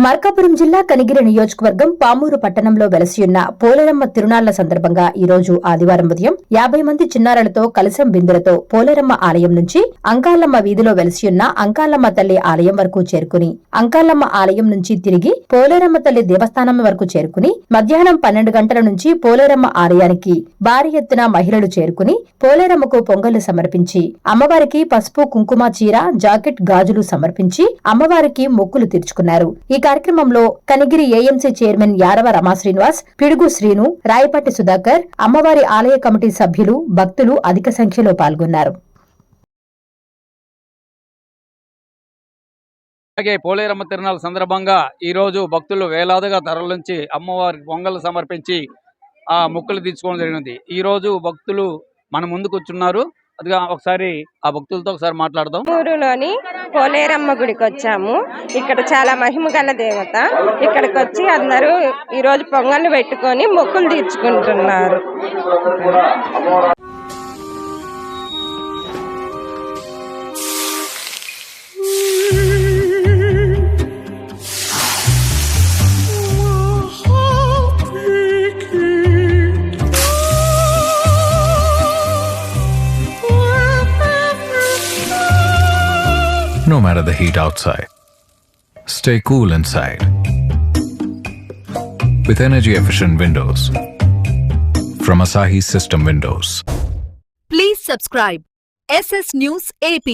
మార్కాపురం జిల్లా కనిగిరి నియోజకవర్గం పామూరు పట్టణంలో వెలసియున్న పోలేరమ్మ తిరునాళ్ల సందర్భంగా ఈ రోజు ఆదివారం ఉదయం 50 మంది చిన్నారులతో కలశం బిందెలతో పోలేరమ్మ ఆలయం నుంచి అంకాలమ్మ వీధిలో వెలసియున్న అంకాలమ్మ తల్లి ఆలయం వరకు చేరుకుని అంకాలమ్మ ఆలయం నుంచి తిరిగి పోలేరమ్మ తల్లి దేవస్థానం వరకు చేరుకుని మధ్యాహ్నం 12 గంటల నుంచి పోలేరమ్మ ఆలయానికి భారీ ఎత్తున మహిళలు చేరుకుని పోలేరమ్మకు పొంగళ్లు సమర్పించి అమ్మవారికి పసుపు కుంకుమ చీర జాకెట్ గాజులు సమర్పించి అమ్మవారికి మొక్కులు తీర్చుకున్నారు. ఈ కార్యక్రమంలో కనిగిరి ఏఎంసీ చైర్మన్ యారవ రమా శ్రీనివాస్, పిడుగు శ్రీను, రాయపాటి సుధాకర్, అమ్మవారి ఆలయ కమిటీ సభ్యులు, భక్తులు అధిక సంఖ్యలో పాల్గొన్నారు. అలాగే పోలేరమ్మ తిరునాళ్ళ సందర్భంగా ఈరోజు భక్తులు వేలాదిగా తరలించి అమ్మవారికి పొంగలు సమర్పించి ఆ మొక్కులు తీర్చుకోవడం జరిగింది. ఈరోజు భక్తులు మన ముందుకు వచ్చున్నారు. అదిగా ఒకసారి ఆ భక్తులతో ఒకసారి మాట్లాడదాం. ఊరులోని పోలేరమ్మ గుడికి వచ్చాము. ఇక్కడ చాలా మహిమ గల దేవత. ఇక్కడికి వచ్చి అందరూ ఈరోజు పొంగళ్ళు పెట్టుకొని మొక్కులు తీర్చుకుంటున్నారు. No matter the heat outside, stay cool inside with energy-efficient windows from Asahi System Windows. Please subscribe SS News AP.